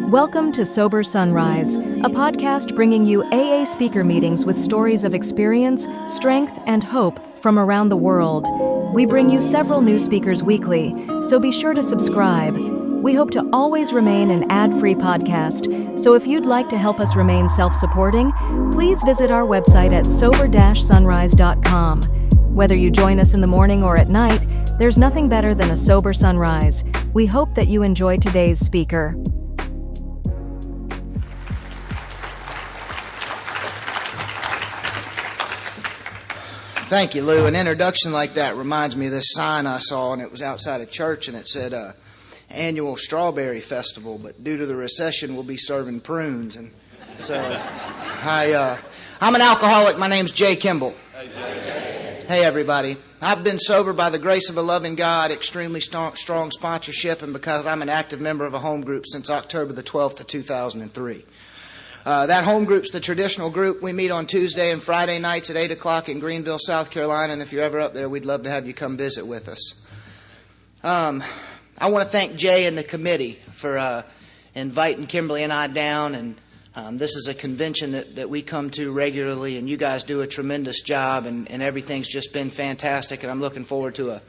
Welcome to Sober Sunrise, a podcast bringing you AA speaker meetings with stories of experience, strength, and hope from around the world. We bring you several new speakers weekly, so be sure to subscribe. We hope to always remain an ad-free podcast, so if you'd like to help us remain self-supporting, please visit our website at sober-sunrise.com. Whether you join us in the morning or at night, there's nothing better than a sober sunrise. We hope that you enjoy today's speaker. Thank you, Lou. An introduction like that reminds me of this sign I saw, and it was outside a church, and it said, Annual Strawberry Festival, but due to the recession, we'll be serving prunes. And so, I'm an alcoholic. My name's Jay Kimball. Hey, everybody. I've been sober by the grace of a loving God, extremely strong sponsorship, and because I'm an active member of a home group since October the 12th of 2003. That home group's the traditional group. We meet on Tuesday and Friday nights at 8 o'clock in Greenville, South Carolina, and if you're ever up there, we'd love to have you come visit with us. I want to thank Jay and the committee for inviting Kimberly and I down, and this is a convention that we come to regularly, and you guys do a tremendous job, and everything's just been fantastic, and I'm looking forward to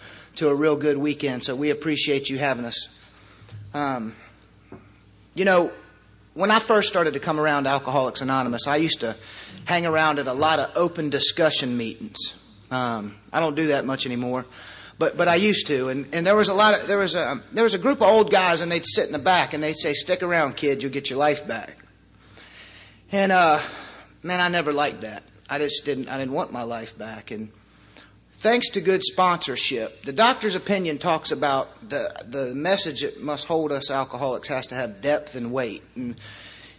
a real good weekend, so we appreciate you having us. When I first started to come around Alcoholics Anonymous, I used to hang around at a lot of open discussion meetings. I don't do that much anymore, but I used to. And there was a group of old guys, and they'd sit in the back, and they'd say, "Stick around, kid, you'll get your life back." And man, I never liked that. I didn't want my life back. And thanks to good sponsorship, the doctor's opinion talks about the message that must hold us alcoholics has to have depth and weight. And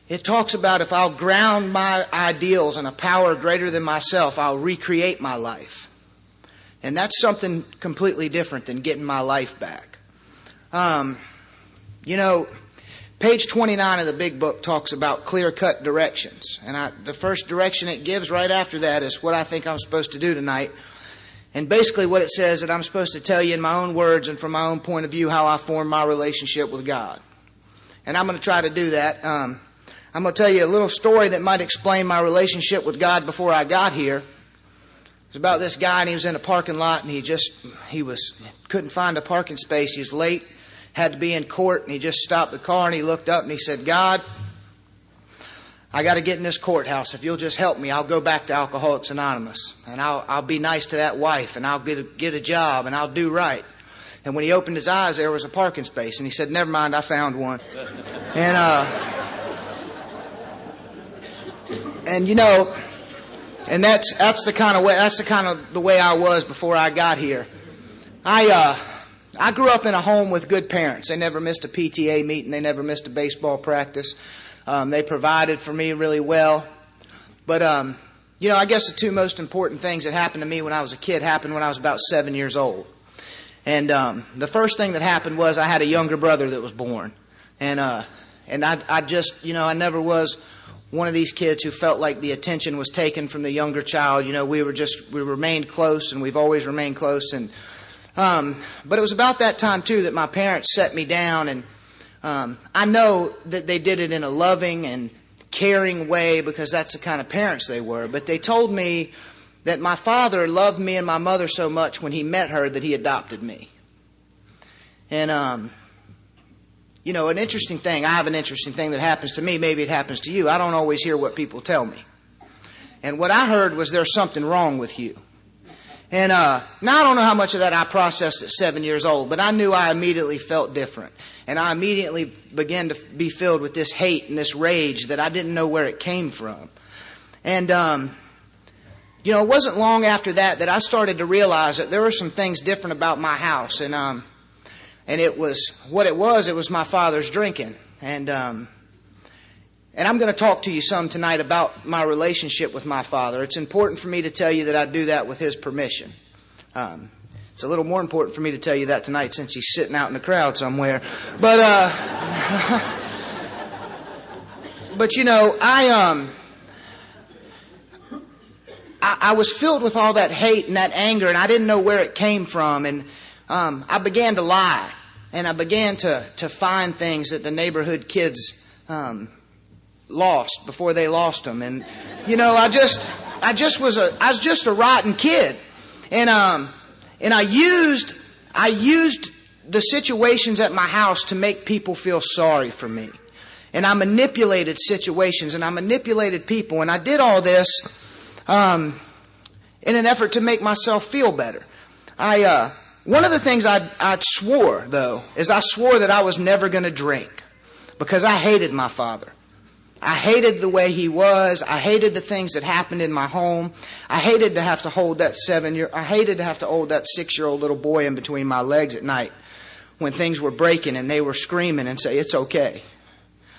it talks about if I'll ground my ideals in a power greater than myself, I'll recreate my life. And that's something completely different than getting my life back. Page 29 of the big book talks about clear-cut directions. And the first direction it gives right after that is what I think I'm supposed to do tonight. And basically what it says that I'm supposed to tell you in my own words and from my own point of view how I form my relationship with God. And I'm going to try to do that. I'm going to tell you a little story that might explain my relationship with God before I got here. It was about this guy, and he was in a parking lot, and he couldn't find a parking space. He was late, had to be in court, and he just stopped the car, and he looked up, and he said, "God, I got to get in this courthouse. If you'll just help me, I'll go back to Alcoholics Anonymous, and I'll be nice to that wife, and I'll get a job, and I'll do right." And when he opened his eyes, there was a parking space, and he said, "Never mind, I found one." And that's the kind of the way I was before I got here. I grew up in a home with good parents. They never missed a PTA meeting. They never missed a baseball practice. They provided for me really well. But, I guess the two most important things that happened to me when I was a kid happened when I was about 7 years old. And the first thing that happened was I had a younger brother that was born. And I never was one of these kids who felt like the attention was taken from the younger child. We remained close, and we've always remained close. And but it was about that time, too, that my parents set me down, and I know that they did it in a loving and caring way because that's the kind of parents they were. But they told me that my father loved me and my mother so much when he met her that he adopted me. And, an interesting thing, I have an interesting thing that happens to me. Maybe it happens to you. I don't always hear what people tell me. And what I heard was there's something wrong with you. And now I don't know how much of that I processed at 7 years old, but I knew I immediately felt different. And I immediately began to be filled with this hate and this rage that I didn't know where it came from. And, it wasn't long after that I started to realize that there were some things different about my house. And it was my father's drinking. And I'm going to talk to you some tonight about my relationship with my father. It's important for me to tell you that I do that with his permission. It's a little more important for me to tell you that tonight since he's sitting out in the crowd somewhere. But I was filled with all that hate and that anger, and I didn't know where it came from. And I began to lie. and I began to find things that the neighborhood kids lost before they lost them. And I was just a rotten kid, and I used the situations at my house to make people feel sorry for me. And I manipulated situations, and I manipulated people, and I did all this in an effort to make myself feel better. One of the things I swore, though, is I swore that I was never going to drink, because I hated my father. I hated the way he was. I hated the things that happened in my home. I hated to have to hold that 6-year-old little boy in between my legs at night when things were breaking and they were screaming and say, "It's okay.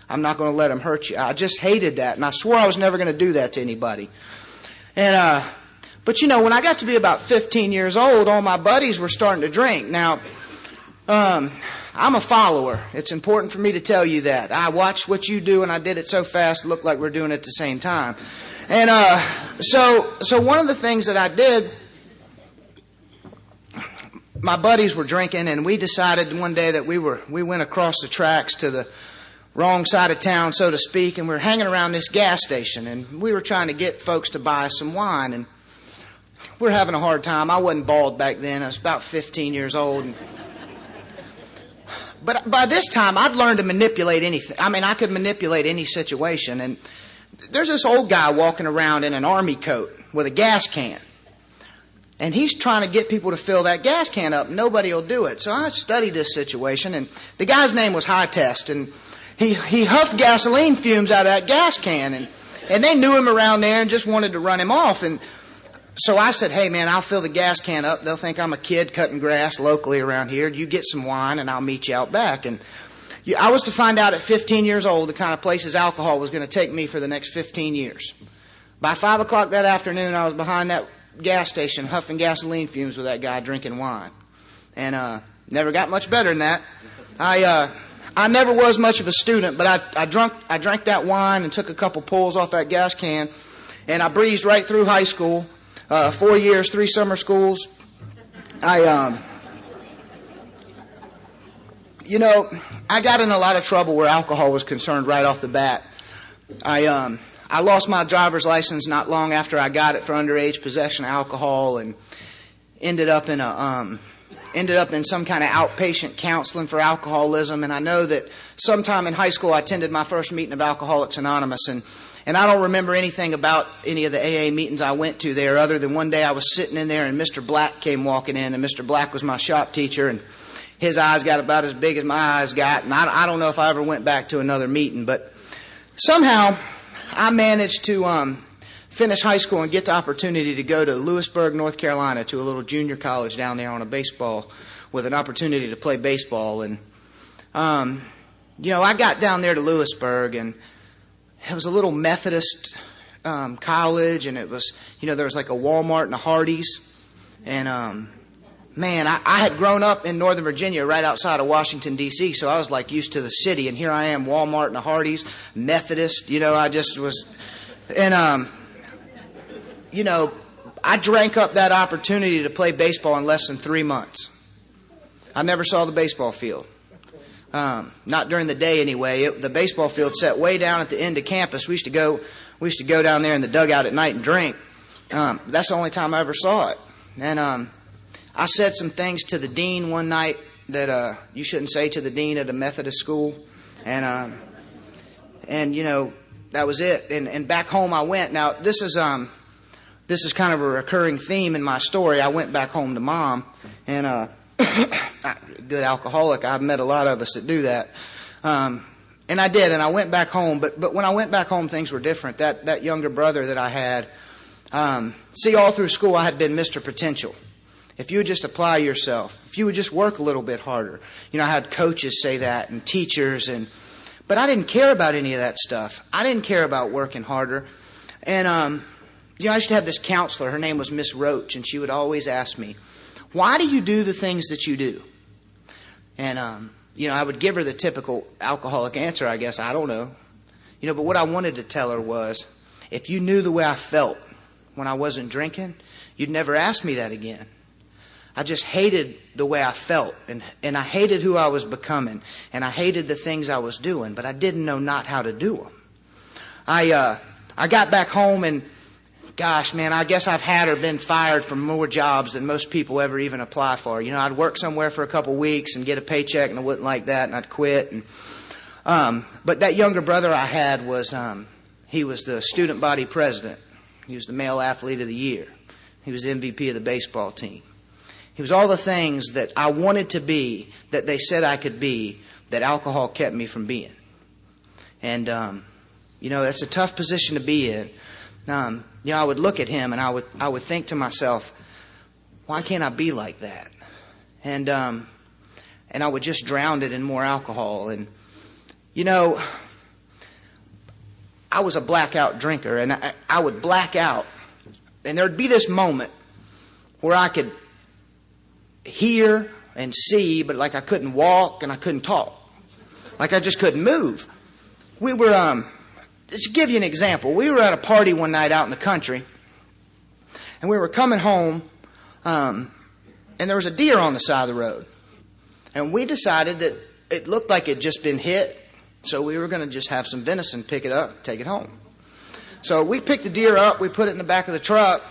I'm not going to let him hurt you." I just hated that, and I swore I was never going to do that to anybody. And but when I got to be about 15 years old, all my buddies were starting to drink. Now, I'm a follower. It's important for me to tell you that. I watched what you do, and I did it so fast it looked like we're doing it at the same time. And so one of the things that I did, my buddies were drinking, and we decided one day that we went across the tracks to the wrong side of town, so to speak, and we were hanging around this gas station, and we were trying to get folks to buy some wine, and we were having a hard time. I wasn't bald back then. I was about 15 years old. But by this time, I'd learned to manipulate anything. I mean, I could manipulate any situation. And there's this old guy walking around in an army coat with a gas can. And he's trying to get people to fill that gas can up. Nobody will do it. So I studied this situation. And the guy's name was High Test. And he huffed gasoline fumes out of that gas can. And they knew him around there and just wanted to run him off. And so I said, "Hey, man, I'll fill the gas can up. They'll think I'm a kid cutting grass locally around here. You get some wine, and I'll meet you out back." And I was to find out at 15 years old the kind of places alcohol was going to take me for the next 15 years. By 5 o'clock that afternoon, I was behind that gas station huffing gasoline fumes with that guy drinking wine. And never got much better than that. I never was much of a student, but I drank that wine and took a couple pulls off that gas can, and I breezed right through high school. 4 years, 3 summer schools. I got in a lot of trouble where alcohol was concerned right off the bat. I lost my driver's license not long after I got it for underage possession of alcohol, and ended up in some kind of outpatient counseling for alcoholism. And I know that sometime in high school I attended my first meeting of Alcoholics Anonymous, and I don't remember anything about any of the AA meetings I went to there, other than one day I was sitting in there and Mr. Black came walking in, and Mr. Black was my shop teacher, and his eyes got about as big as my eyes got, and I don't know if I ever went back to another meeting, but somehow I managed to finish high school and get the opportunity to go to Lewisburg, North Carolina, to a little junior college down there on a baseball, with an opportunity to play baseball. And I got down there to Lewisburg, and it was a little Methodist college, and it was, there was like a Walmart and a Hardee's. And, I had grown up in Northern Virginia right outside of Washington, D.C., so I was like used to the city. And here I am, Walmart and a Hardee's, Methodist, I just was. And, I drank up that opportunity to play baseball in less than 3 months. I never saw the baseball field. Not during the day anyway. The baseball field sat way down at the end of campus. We used to go down there in the dugout at night and drink. That's the only time I ever saw it. And I said some things to the dean one night that you shouldn't say to the dean at a Methodist school. And that was it. And back home I went. Now this is kind of a recurring theme in my story. I went back home to Mom, and good alcoholic. I've met a lot of us that do that. And I did, and I went back home. But when I went back home, things were different. That younger brother that I had, all through school I had been Mr. Potential. If you would just apply yourself, if you would just work a little bit harder. I had coaches say that, and teachers, but I didn't care about any of that stuff. I didn't care about working harder. And, I used to have this counselor. Her name was Miss Roach, and she would always ask me, "Why do you do the things that you do?" And, I would give her the typical alcoholic answer, I guess. I don't know. But what I wanted to tell her was, if you knew the way I felt when I wasn't drinking, you'd never ask me that again. I just hated the way I felt, and I hated who I was becoming, and I hated the things I was doing, but I didn't know not how to do them. I got back home, and gosh, man, I guess I've had or been fired from more jobs than most people ever even apply for. You know, I'd work somewhere for a couple weeks and get a paycheck, and I wouldn't like that, and I'd quit. But that younger brother I had was, he was the student body president. He was the male athlete of the year. He was the MVP of the baseball team. He was all the things that I wanted to be, that they said I could be, that alcohol kept me from being. And, you know, that's a tough position to be in. You know, I would look at him and I would think to myself, why can't I be like that? And I would just drown it in more alcohol. And, you know, I was a blackout drinker, and I would black out. And there'd be this moment where I could hear and see, but like I couldn't walk and I couldn't talk. Like I just couldn't move. We were, just to give you an example, we were at a party one night out in the country, and we were coming home, and there was a deer on the side of the road. And we decided that it looked like it'd just been hit, so we were going to just have some venison, pick it up, take it home. So we picked the deer up, we put it in the back of the truck,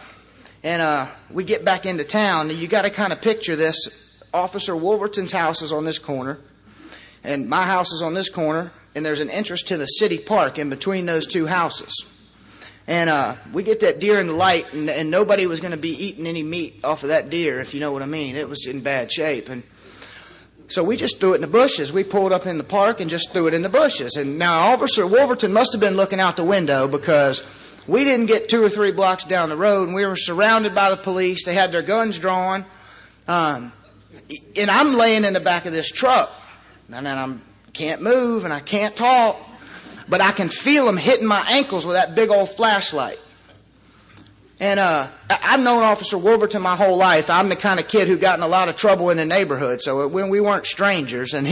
and we get back into town. And you got to kind of picture this. Officer Wolverton's house is on this corner, and my house is on this corner, and there's an entrance to the city park in between those two houses. And we get that deer in the light, and nobody was going to be eating any meat off of that deer, if you know what I mean. It was in bad shape. And so we just threw it in the bushes. We pulled up in the park and just threw it in the bushes. And now Officer Wolverton must have been looking out the window, because we didn't get 2 or 3 blocks down the road, and we were surrounded by the police. They had their guns drawn. And I'm laying in the back of this truck, and I can't move, and I can't talk, but I can feel them hitting my ankles with that big old flashlight. And I've known Officer Wolverton my whole life. I'm the kind of kid who got in a lot of trouble in the neighborhood, so when we weren't strangers. And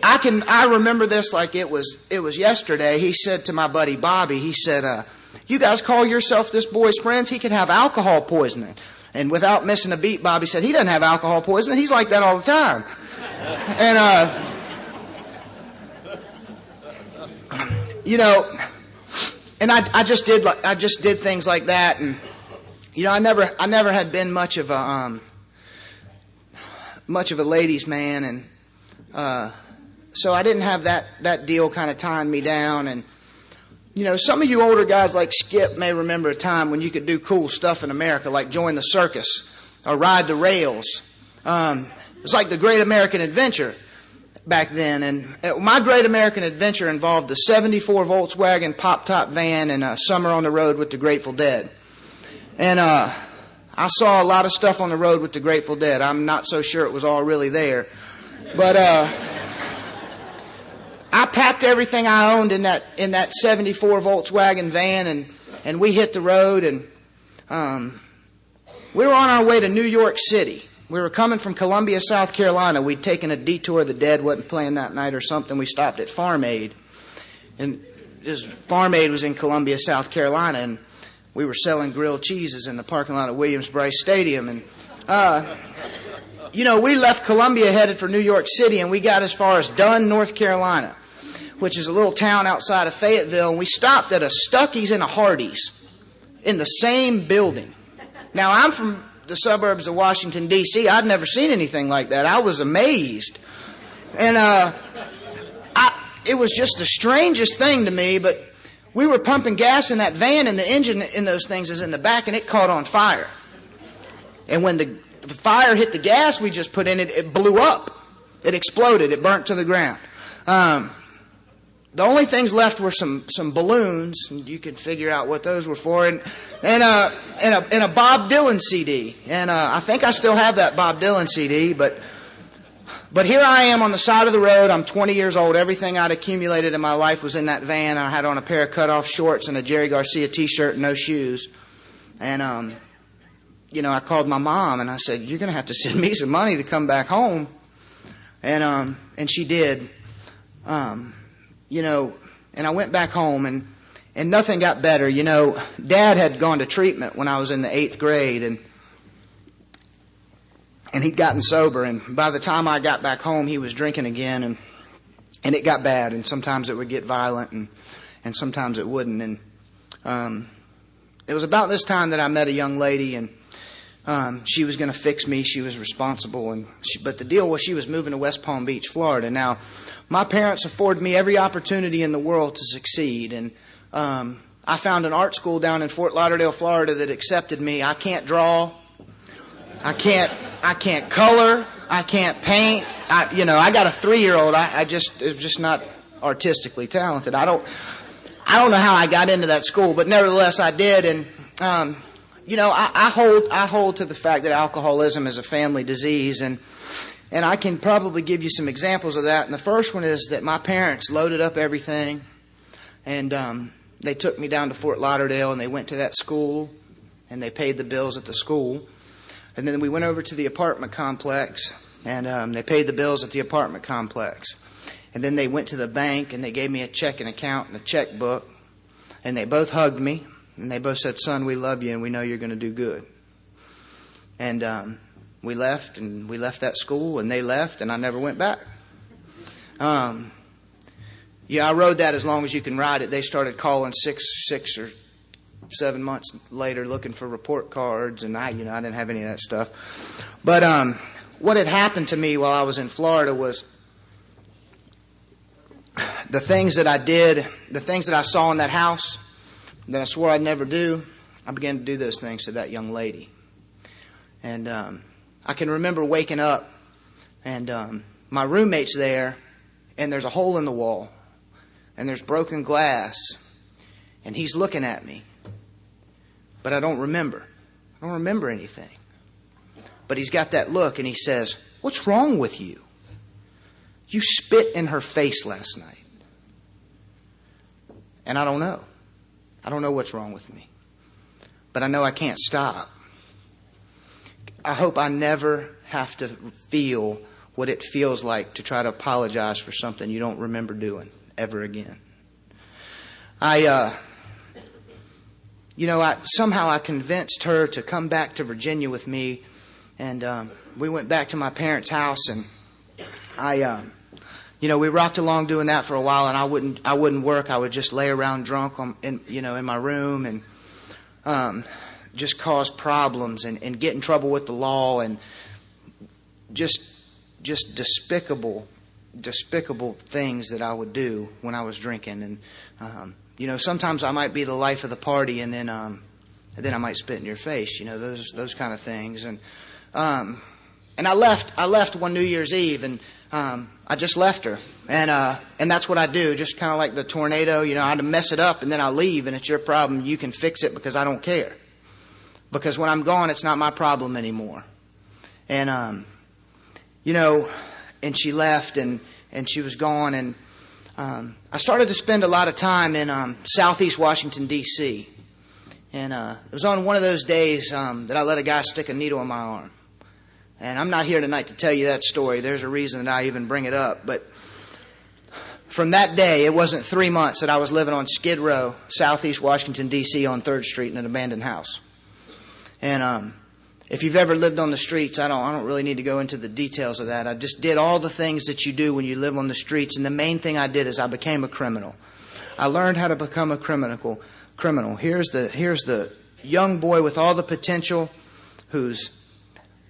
I remember this like it was yesterday. He said to my buddy Bobby, he said, "You guys call yourself this boy's friends? He could have alcohol poisoning." And without missing a beat, Bobby said, "He doesn't have alcohol poisoning. He's like that all the time." And you know, and I just did things like that. And you know, I never had been much of a ladies' man, and so I didn't have that deal kind of tying me down. And you know, some of you older guys like Skip may remember a time when you could do cool stuff in America, like join the circus or ride the rails. It was like the Great American Adventure back then. And my Great American Adventure involved a 74 Volkswagen pop-top van and a summer on the road with the Grateful Dead. And I saw a lot of stuff on the road with the Grateful Dead. I'm not so sure it was all really there. But I packed everything I owned in that 74 Volkswagen van, and we hit the road, and we were on our way to New York City. We were coming from Columbia, South Carolina. We'd taken a detour. The Dead wasn't playing that night or something. We stopped at Farm Aid, and Farm Aid was in Columbia, South Carolina, and we were selling grilled cheeses in the parking lot of Williams-Brice Stadium. And you know, we left Columbia headed for New York City, and we got as far as Dunn, North Carolina, which is a little town outside of Fayetteville, and we stopped at a Stuckey's and a Hardee's in the same building. Now, I'm from the suburbs of Washington, D.C. I'd never seen anything like that. I was amazed. And it was just the strangest thing to me, but we were pumping gas in that van, and the engine in those things is in the back, and it caught on fire. And when the fire hit the gas we just put in it, it blew up. It exploded. It burnt to the ground. The only things left were some balloons, and you can figure out what those were for, and a Bob Dylan CD. And I think I still have that Bob Dylan CD, but here I am on the side of the road. I'm 20 years old. Everything I'd accumulated in my life was in that van. I had on a pair of cutoff shorts and a Jerry Garcia T-shirt and no shoes. And you know, I called my mom and I said, "You're going to have to send me some money to come back home." And she did. You know, and I went back home, and nothing got better. You know, Dad had gone to treatment when I was in the 8th grade, and And he'd gotten sober, and by the time I got back home, he was drinking again, and it got bad, and sometimes it would get violent, and sometimes it wouldn't. And it was about this time that I met a young lady, and she was going to fix me. She was responsible, but the deal was she was moving to West Palm Beach, Florida. Now, my parents afforded me every opportunity in the world to succeed, and I found an art school down in Fort Lauderdale, Florida that accepted me. I can't draw. I can't color. I can't paint. I got a 3-year-old. I'm just not artistically talented. I don't know how I got into that school, but nevertheless I did. And I hold to the fact that alcoholism is a family disease, and I can probably give you some examples of that. And the first one is that my parents loaded up everything, and they took me down to Fort Lauderdale, and they went to that school, and they paid the bills at the school. And then we went over to the apartment complex, and they paid the bills at the apartment complex. And then they went to the bank, and they gave me a checking account and a checkbook. And they both hugged me, and they both said, "Son, we love you, and we know you're going to do good." And we left that school, and they left, and I never went back. I rode that as long as you can ride it. They started calling six or 7 months later looking for report cards, and I didn't have any of that stuff. But what had happened to me while I was in Florida was the things that I did, the things that I saw in that house that I swore I'd never do, I began to do those things to that young lady. And I can remember waking up, and my roommate's there, and there's a hole in the wall, and there's broken glass, and he's looking at me. But I don't remember. I don't remember anything. But he's got that look, and he says, "What's wrong with you? You spit in her face last night." And I don't know. I don't know what's wrong with me. But I know I can't stop. I hope I never have to feel what it feels like to try to apologize for something you don't remember doing ever again. Somehow I convinced her to come back to Virginia with me, and we went back to my parents' house, and we rocked along doing that for a while, and I wouldn't work. I would just lay around drunk in my room, and just cause problems and get in trouble with the law, and just despicable things that I would do when I was drinking. And sometimes I might be the life of the party, and then I might spit in your face. Those kind of things. And I left one New Year's Eve, and I just left her, and that's what I do. Just kind of like the tornado. I'd mess it up, and then I'll leave, and it's your problem. You can fix it because I don't care. Because when I'm gone, it's not my problem anymore. And and she left, and she was gone, and I started to spend a lot of time in southeast Washington, D.C. And it was on one of those days that I let a guy stick a needle in my arm. And I'm not here tonight to tell you that story. There's a reason that I even bring it up. But from that day, it wasn't 3 months that I was living on Skid Row, southeast Washington, D.C. on 3rd Street in an abandoned house. And if you've ever lived on the streets, I don't really need to go into the details of that. I just did all the things that you do when you live on the streets. And the main thing I did is I became a criminal. I learned how to become a criminal. Here's the young boy with all the potential, who's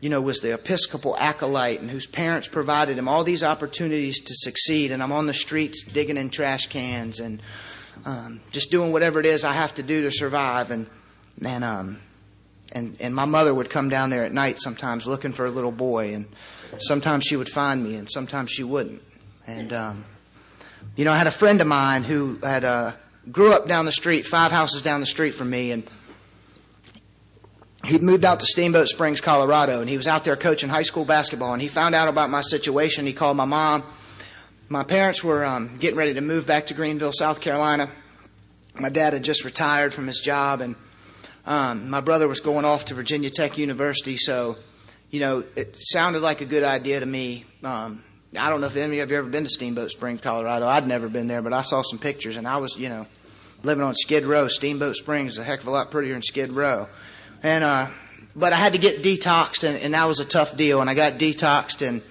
was the Episcopal acolyte, and whose parents provided him all these opportunities to succeed. And I'm on the streets digging in trash cans and just doing whatever it is I have to do to survive. And my mother would come down there at night sometimes looking for a little boy, and sometimes she would find me, and sometimes she wouldn't. And I had a friend of mine who had grew up down the street, 5 houses down the street from me, and he'd moved out to Steamboat Springs, Colorado, and he was out there coaching high school basketball, and he found out about my situation. He called my mom. My parents were getting ready to move back to Greenville, South Carolina. My dad had just retired from his job, and my brother was going off to Virginia Tech University, so, it sounded like a good idea to me. I don't know if any of you have ever been to Steamboat Springs, Colorado. I'd never been there, but I saw some pictures, and I was, living on Skid Row. Steamboat Springs is a heck of a lot prettier than Skid Row. And But I had to get detoxed, and that was a tough deal. And I got detoxed, and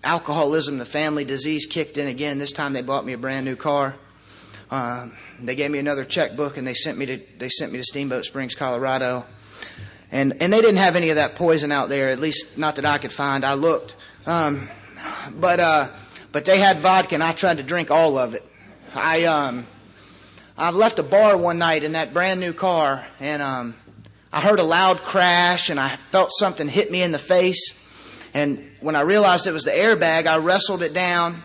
alcoholism, the family disease, kicked in again. This time they bought me a brand new car. They gave me another checkbook, and they sent me to Steamboat Springs, Colorado. And they didn't have any of that poison out there, at least not that I could find. I looked. But they had vodka, and I tried to drink all of it. I left a bar one night in that brand new car, and I heard a loud crash, and I felt something hit me in the face. And when I realized it was the airbag, I wrestled it down,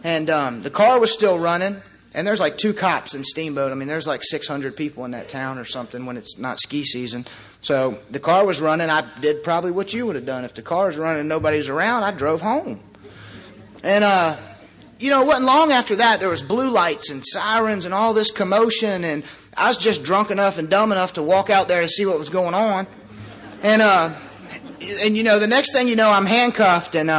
and the car was still running. And there's like 2 cops in Steamboat. I mean, there's like 600 people in that town or something when it's not ski season. So the car was running. I did probably what you would have done. If the car was running and nobody was around, I drove home. And, it wasn't long after that. There was blue lights and sirens and all this commotion. And I was just drunk enough and dumb enough to walk out there to see what was going on. And the next thing you know, I'm handcuffed. And,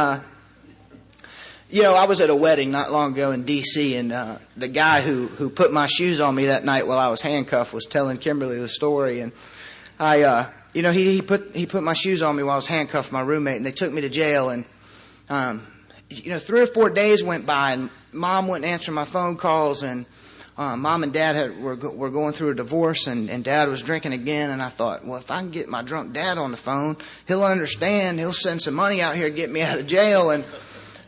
I was at a wedding not long ago in D.C., and the guy who put my shoes on me that night while I was handcuffed was telling Kimberly the story. And he put my shoes on me while I was handcuffed, my roommate, and they took me to jail. And 3 or 4 days went by, and Mom wouldn't answer my phone calls, and Mom and Dad were going through a divorce, and Dad was drinking again. And I thought, well, if I can get my drunk dad on the phone, he'll understand. He'll send some money out here to get me out of jail.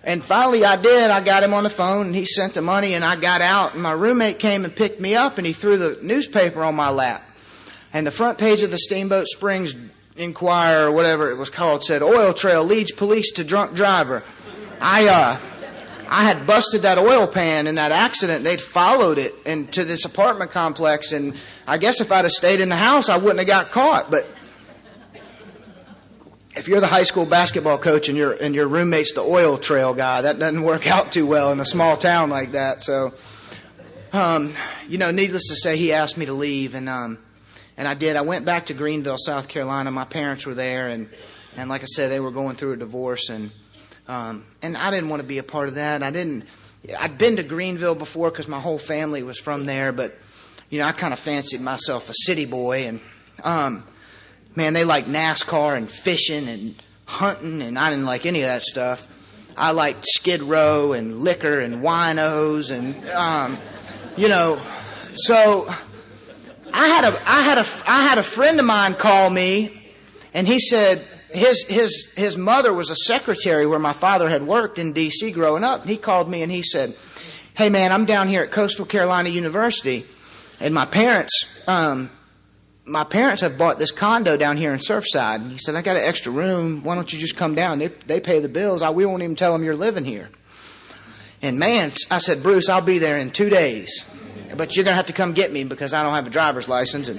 And finally I did. I got him on the phone, and he sent the money, and I got out. And my roommate came and picked me up, and he threw the newspaper on my lap. And the front page of the Steamboat Springs Inquirer, or whatever it was called, said, "Oil trail leads police to drunk driver." I had busted that oil pan in that accident. They'd followed it into this apartment complex, and I guess if I'd have stayed in the house, I wouldn't have got caught. But if you're the high school basketball coach and your roommate's the oil trail guy, that doesn't work out too well in a small town like that. So, needless to say, he asked me to leave, and I did. I went back to Greenville, South Carolina. My parents were there, and like I said, they were going through a divorce, and I didn't want to be a part of that. I'd been to Greenville before because my whole family was from there, but I kind of fancied myself a city boy, and man, they like NASCAR and fishing and hunting, and I didn't like any of that stuff. I liked Skid Row and liquor and winos, and So I had a friend of mine call me, and he said his mother was a secretary where my father had worked in D.C. growing up. He called me and he said, "Hey man, I'm down here at Coastal Carolina University, and my parents have bought this condo down here in Surfside." And he said, "I got an extra room. Why don't you just come down? They pay the bills. We won't even tell them you're living here." And man, I said, "Bruce, I'll be there in 2 days. But you're going to have to come get me because I don't have a driver's license." And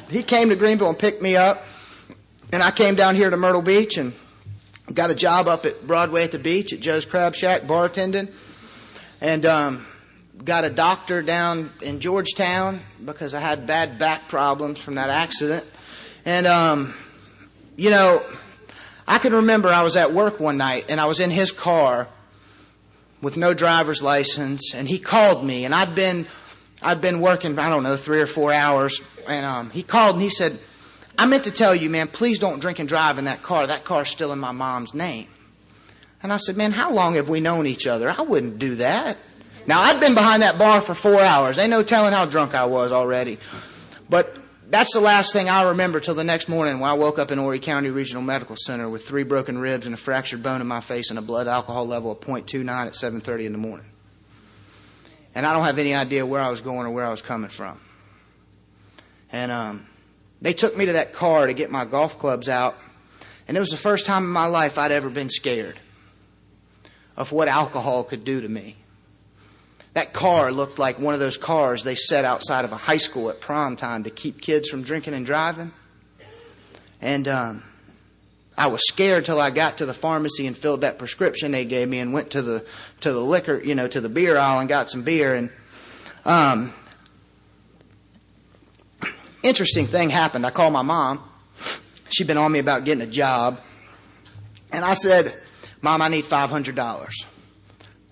he came to Greenville and picked me up. And I came down here to Myrtle Beach and got a job up at Broadway at the beach at Joe's Crab Shack bartending. And got a doctor down in Georgetown because I had bad back problems from that accident. And, I can remember I was at work one night and I was in his car with no driver's license, and he called me, and I'd been working, 3 or 4 hours, and he called and he said, "I meant to tell you, man, please don't drink and drive in that car. That car's still in my mom's name." And I said, "Man, how long have we known each other? I wouldn't do that." Now, I'd been behind that bar for 4 hours. Ain't no telling how drunk I was already. But that's the last thing I remember till the next morning when I woke up in Horry County Regional Medical Center with 3 broken ribs and a fractured bone in my face and a blood alcohol level of 0.29 at 7:30 in the morning. And I don't have any idea where I was going or where I was coming from. And they took me to that car to get my golf clubs out. And it was the first time in my life I'd ever been scared of what alcohol could do to me. That car looked like one of those cars they set outside of a high school at prom time to keep kids from drinking and driving. And I was scared till I got to the pharmacy and filled that prescription they gave me and went to the liquor, to the beer aisle and got some beer. And interesting thing happened. I called my mom. She'd been on me about getting a job. And I said, "Mom, I need $500.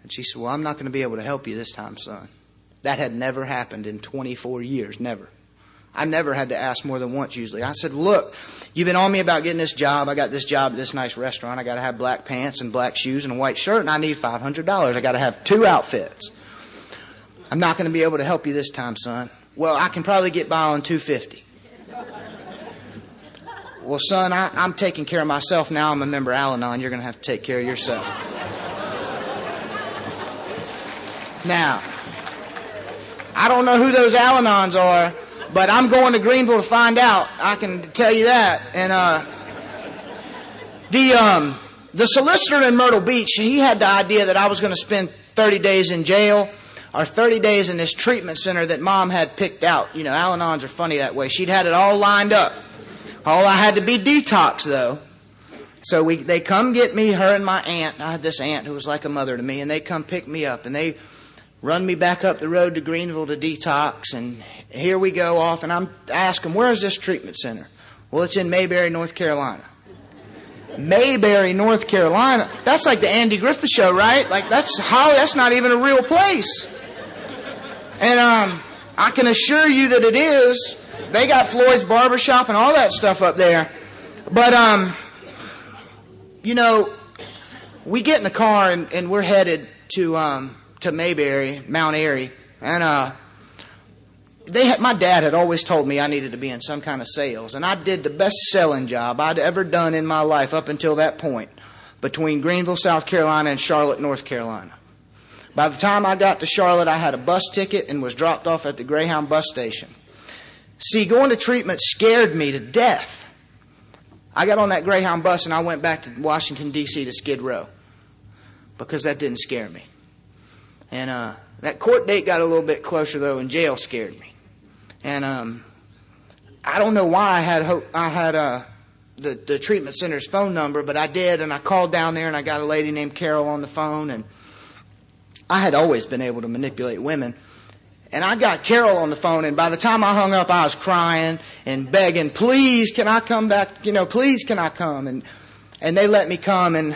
And she said, "Well, I'm not going to be able to help you this time, son." That had never happened in 24 years, never. I never had to ask more than once usually. I said, look, you've been on me about getting this job. I got this job at this nice restaurant. I got to have black pants and black shoes and a white shirt, and I need $500. I got to have 2 outfits. I'm not going to be able to help you this time, son. Well, I can probably get by on $250. Well, son, I'm taking care of myself now. I'm a member of Al-Anon. You're going to have to take care of yourself. Now, I don't know who those Al-Anons are, but I'm going to Greenville to find out. I can tell you that. And the solicitor in Myrtle Beach, he had the idea that I was going to spend 30 days in jail or 30 days in this treatment center that Mom had picked out. You know, Al-Anons are funny that way. She'd had it all lined up. All I had to be detox, though. So they come get me, her and my aunt. I had this aunt who was like a mother to me, and they come pick me up, and they run me back up the road to Greenville to detox, and here we go off, and I ask them, where is this treatment center? Well, it's in Mayberry, North Carolina. Mayberry, North Carolina? That's like the Andy Griffith Show, right? Like, that's not even a real place. And I can assure you that it is. They got Floyd's Barbershop and all that stuff up there. But, you know, we get in the car and we're headed to Mayberry, Mount Airy. And my dad had always told me I needed to be in some kind of sales. And I did the best selling job I'd ever done in my life up until that point, between Greenville, South Carolina, and Charlotte, North Carolina. By the time I got to Charlotte, I had a bus ticket and was dropped off at the Greyhound bus station. See, going to treatment scared me to death. I got on that Greyhound bus and I went back to Washington, D.C. to Skid Row because that didn't scare me. And that court date got a little bit closer, though, and jail scared me. And I don't know why I had the treatment center's phone number, but I did, and I called down there and I got a lady named Carol on the phone, and I had always been able to manipulate women. And I got Carol on the phone, and by the time I hung up, I was crying and begging, please, can I come back? You know, please, can I come? And they let me come, and,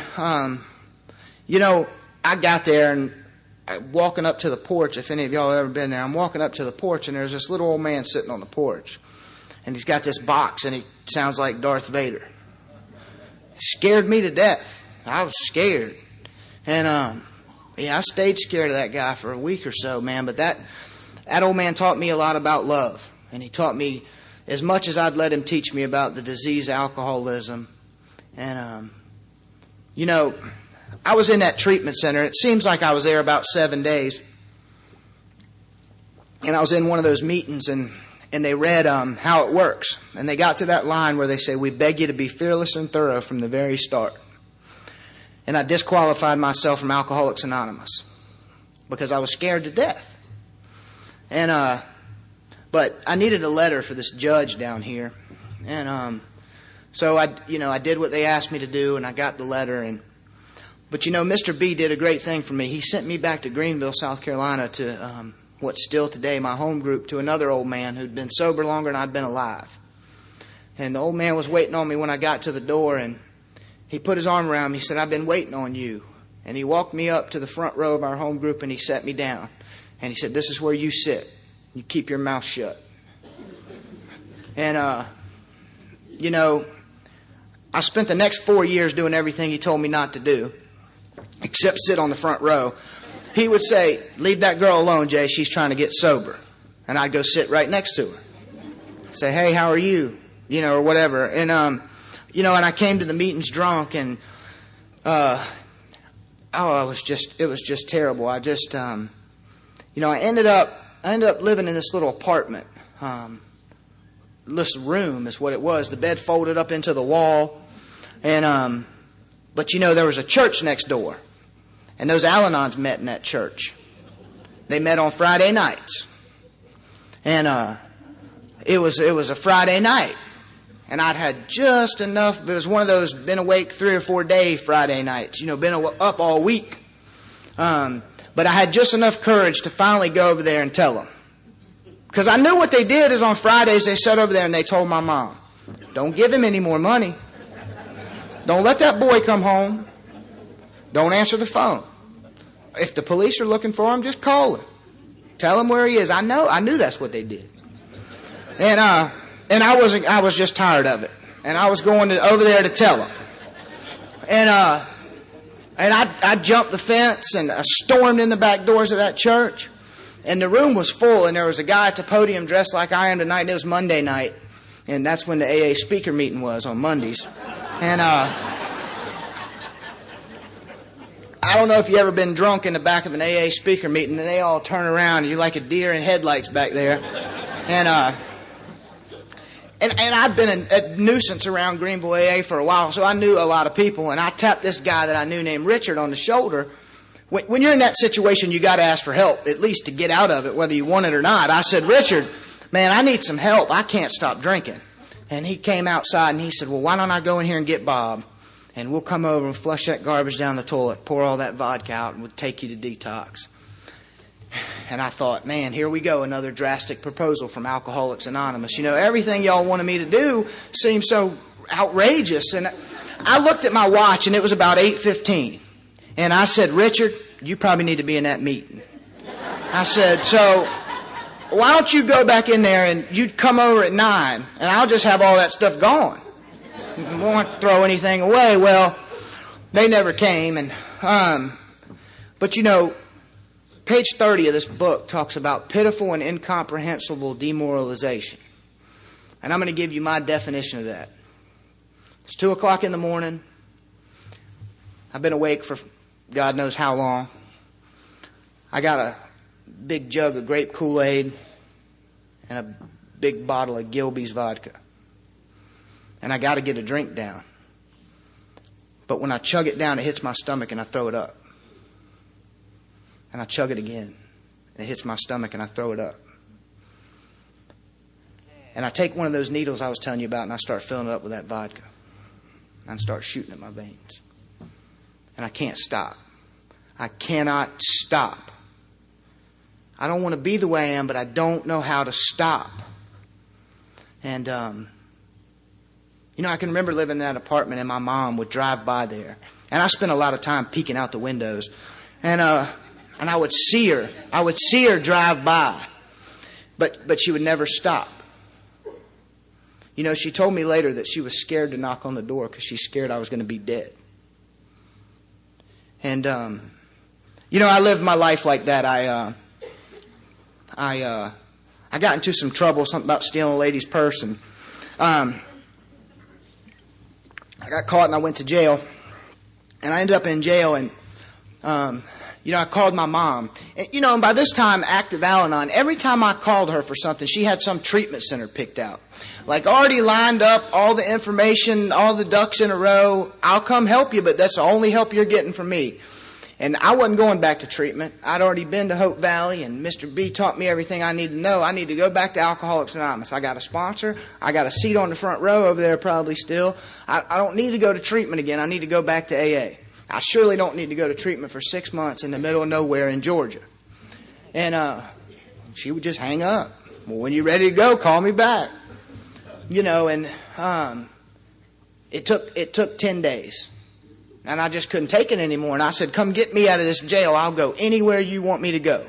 you know, I got there, and walking up to the porch, if any of y'all have ever been there, I'm walking up to the porch, and there's this little old man sitting on the porch. And he's got this box, and he sounds like Darth Vader. It scared me to death. I was scared. And, yeah, I stayed scared of that guy for a week or so, man, but that old man taught me a lot about love. And he taught me as much as I'd let him teach me about the disease alcoholism. And, you know, I was in that treatment center. It seems like I was there about 7 days. And I was in one of those meetings, and they read how it works. And they got to that line where they say, we beg you to be fearless and thorough from the very start. And I disqualified myself from Alcoholics Anonymous because I was scared to death. And but I needed a letter for this judge down here. And so I did what they asked me to do, and I got the letter. But you know, Mr. B did a great thing for me. He sent me back to Greenville, South Carolina, to what's still today my home group, to another old man who'd been sober longer than I'd been alive. And the old man was waiting on me when I got to the door, and he put his arm around me. He said, I've been waiting on you. And he walked me up to the front row of our home group, and he sat me down. And he said, this is where you sit. You keep your mouth shut. And, you know, I spent the next 4 years doing everything he told me not to do, except sit on the front row. He would say, leave that girl alone, Jay. She's trying to get sober. And I'd go sit right next to her. Say, hey, how are you? You know, or whatever. And, you know, and I came to the meetings drunk, and, it was just terrible. I just, you know, I ended up living in this little apartment. This room is what it was. The bed folded up into the wall. And, but you know, there was a church next door. And those Al-Anons met in that church. They met on Friday nights. And, it was a Friday night. And I'd had just enough. It was one of those been awake 3 or 4 day Friday nights. You know, been up all week. But I had just enough courage to finally go over there and tell them. Because I knew what they did is on Fridays they sat over there and they told my mom, don't give him any more money. Don't let that boy come home. Don't answer the phone. If the police are looking for him, just call him. Tell him where he is. I knew that's what they did. And I was just tired of it. And I was going over there to tell them. And I jumped the fence and I stormed in the back doors of that church. And the room was full, and there was a guy at the podium dressed like I am tonight. And it was Monday night. And that's when the AA speaker meeting was, on Mondays. And I don't know if you ever been drunk in the back of an AA speaker meeting, and they all turn around and you're like a deer in headlights back there. And I've been a nuisance around Greenville AA for a while, so I knew a lot of people. And I tapped this guy that I knew named Richard on the shoulder. When you're in that situation, you got to ask for help, at least to get out of it, whether you want it or not. I said, Richard, man, I need some help. I can't stop drinking. And he came outside and he said, well, why don't I go in here and get Bob? And we'll come over and flush that garbage down the toilet, pour all that vodka out, and we'll take you to detox. And I thought, man, here we go, another drastic proposal from Alcoholics Anonymous. You know, everything y'all wanted me to do seemed so outrageous. And I looked at my watch, and it was about 8:15. And I said, Richard, you probably need to be in that meeting. I said, so why don't you go back in there and you'd come over at 9, and I'll just have all that stuff gone. I won't throw anything away. Well, they never came. And but you know, page 30 of this book talks about pitiful and incomprehensible demoralization. And I'm going to give you my definition of that. It's 2 o'clock in the morning. I've been awake for God knows how long. I got a big jug of grape Kool-Aid and a big bottle of Gilby's vodka. And I got to get a drink down. But when I chug it down, it hits my stomach and I throw it up. And I chug it again. And it hits my stomach and I throw it up. And I take one of those needles I was telling you about and I start filling it up with that vodka. And I start shooting at my veins. And I can't stop. I cannot stop. I don't want to be the way I am, but I don't know how to stop. And, you know, I can remember living in that apartment and my mom would drive by there. And I spent a lot of time peeking out the windows. And I would see her. I would see her drive by. But she would never stop. You know, she told me later that she was scared to knock on the door because she's scared I was going to be dead. And, you know, I lived my life like that. I got into some trouble, something about stealing a lady's purse. And I got caught and I went to jail. And I ended up in jail and, you know, I called my mom. And, you know, and by this time, Active Al-Anon, every time I called her for something, she had some treatment center picked out. Like already lined up, all the information, all the ducks in a row. I'll come help you, but that's the only help you're getting from me. And I wasn't going back to treatment. I'd already been to Hope Valley, and Mr. B taught me everything I need to know. I need to go back to Alcoholics Anonymous. I got a sponsor. I got a seat on the front row over there probably still. I don't need to go to treatment again. I need to go back to AA. I surely don't need to go to treatment for 6 months in the middle of nowhere in Georgia. And she would just hang up. Well, when you're ready to go, call me back. You know, and it took 10 days. And I just couldn't take it anymore. And I said, come get me out of this jail. I'll go anywhere you want me to go.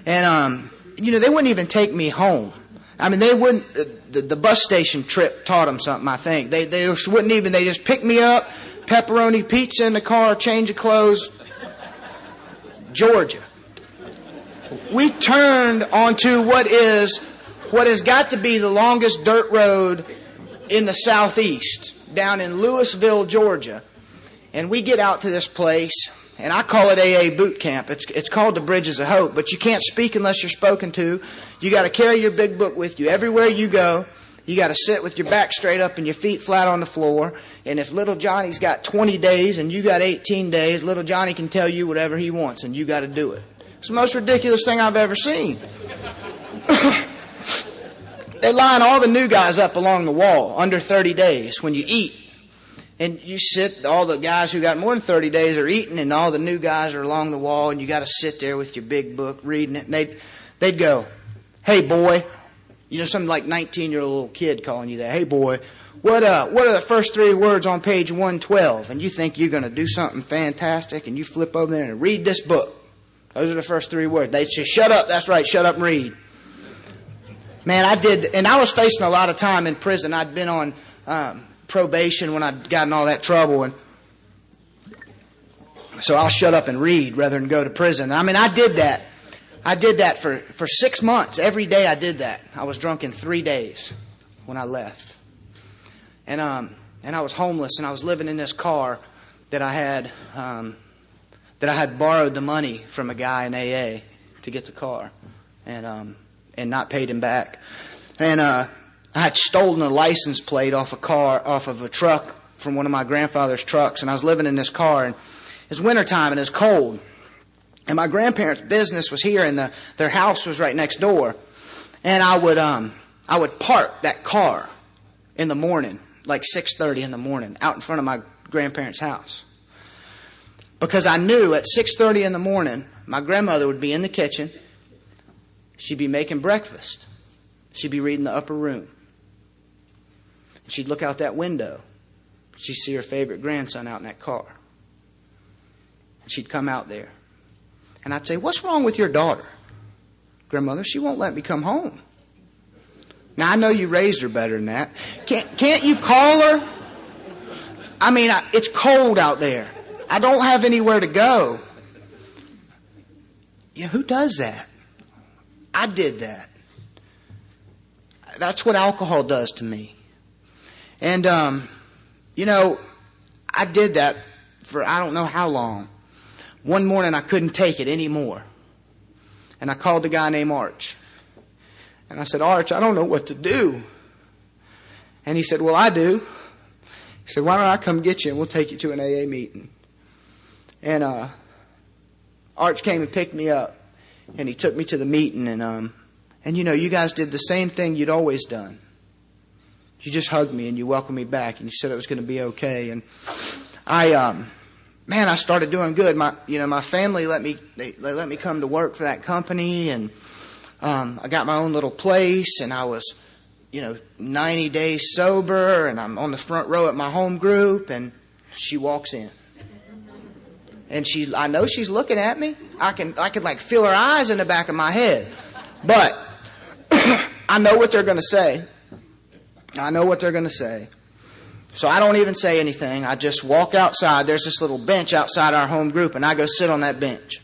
And, you know, they wouldn't even take me home. I mean, they wouldn't, the bus station trip taught them something, I think. They just wouldn't even, they just picked me up, pepperoni pizza in the car, change of clothes, Georgia. We turned onto what has got to be the longest dirt road in the southeast, down in Louisville, Georgia. And we get out to this place, and I call it AA boot camp. It's called the Bridges of Hope, but you can't speak unless you're spoken to. You got to carry your big book with you everywhere you go. You got to sit with your back straight up and your feet flat on the floor. And if little Johnny's got 20 days and you got 18 days, little Johnny can tell you whatever he wants, and you got to do it. It's the most ridiculous thing I've ever seen. They line all the new guys up along the wall under 30 days when you eat. And you sit, all the guys who got more than 30 days are eating, and all the new guys are along the wall, and you got to sit there with your big book reading it. And they'd go, hey, boy. You know, something like 19-year-old little kid calling you that. Hey, boy, what are the first 3 words on page 112? And you think you're going to do something fantastic, and you flip over there and read this book. Those are the first 3 words. They say, shut up. That's right. Shut up and read. Man, I did, and I was facing a lot of time in prison. I'd been on probation when I'd gotten all that trouble, and so I'll shut up and read rather than go to prison. I mean, I did that. I did that for 6 months. Every day I did that. I was drunk in 3 days when I left. And I was homeless, and I was living in this car that I had borrowed the money from a guy in AA to get the car, and not paid him back. And I had stolen a license plate off of a truck from one of my grandfather's trucks, and I was living in this car, and it's wintertime and it's cold. And my grandparents' business was here, and their house was right next door. And I would park that car in the morning, like 6:30 in the morning, out in front of my grandparents' house. Because I knew at 6:30 in the morning, my grandmother would be in the kitchen. She'd be making breakfast. She'd be reading the upper room. She'd look out that window. She'd see her favorite grandson out in that car. And she'd come out there. And I'd say, "What's wrong with your daughter?" "Grandmother, she won't let me come home." "Now, I know you raised her better than that. Can't you call her? I mean, it's cold out there. I don't have anywhere to go." Yeah, who does that? I did that. That's what alcohol does to me. And, I did that for I don't know how long. One morning I couldn't take it anymore. And I called the guy named Arch. And I said, "Arch, I don't know what to do." And he said, "Well, I do." He said, "Why don't I come get you and we'll take you to an AA meeting?" And Arch came and picked me up. And he took me to the meeting. And you guys did the same thing you'd always done. You just hugged me and you welcomed me back. And you said it was going to be okay. And I started doing good. My family let me come to work for that company, and I got my own little place, and I was, 90 days sober, and I'm on the front row at my home group, and she walks in, and I know she's looking at me. I can like feel her eyes in the back of my head, but I know what they're going to say. So I don't even say anything. I just walk outside. There's this little bench outside our home group, and I go sit on that bench.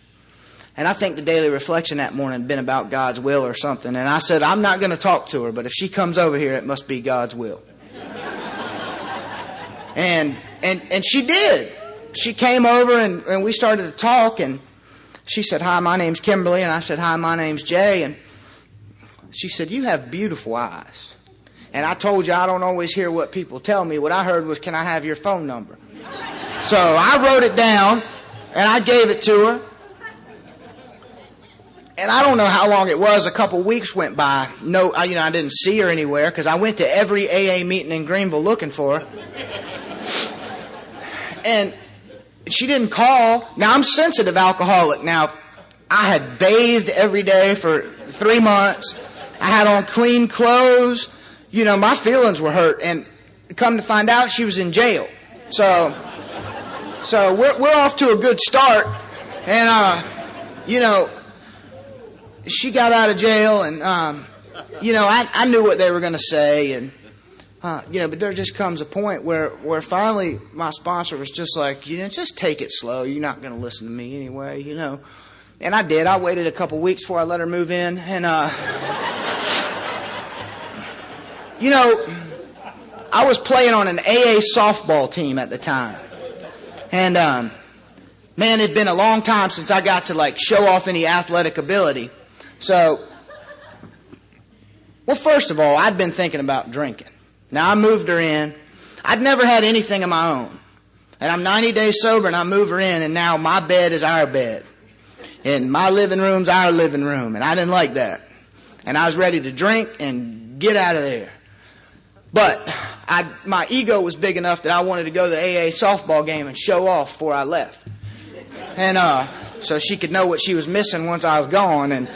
And I think the daily reflection that morning had been about God's will or something. And I said, "I'm not going to talk to her, but if she comes over here, it must be God's will." And she did. She came over, and we started to talk, and she said, "Hi, my name's Kimberly," and I said, "Hi, my name's Jay," and she said, "You have beautiful eyes." And I told you I don't always hear what people tell me. What I heard was, "Can I have your phone number?" So I wrote it down, and I gave it to her. And I don't know how long it was. A couple weeks went by. I didn't see her anywhere because I went to every AA meeting in Greenville looking for her. And she didn't call. Now, I'm a sensitive alcoholic. Now, I had bathed every day for 3 months. I had on clean clothes. My feelings were hurt, and come to find out, she was in jail. So we're off to a good start, and she got out of jail, and I knew what they were going to say, and but there just comes a point where finally my sponsor was just like, just take it slow. You're not going to listen to me anyway, And I did. I waited a couple weeks before I let her move in, and I was playing on an AA softball team at the time. And, man, it'd been a long time since I got to, show off any athletic ability. So, well, first of all, I'd been thinking about drinking. Now, I moved her in. I'd never had anything of my own. And I'm 90 days sober, and I move her in, and now my bed is our bed. And my living room's our living room. And I didn't like that. And I was ready to drink and get out of there. But my ego was big enough that I wanted to go to the AA softball game and show off before I left. And so she could know what she was missing once I was gone. And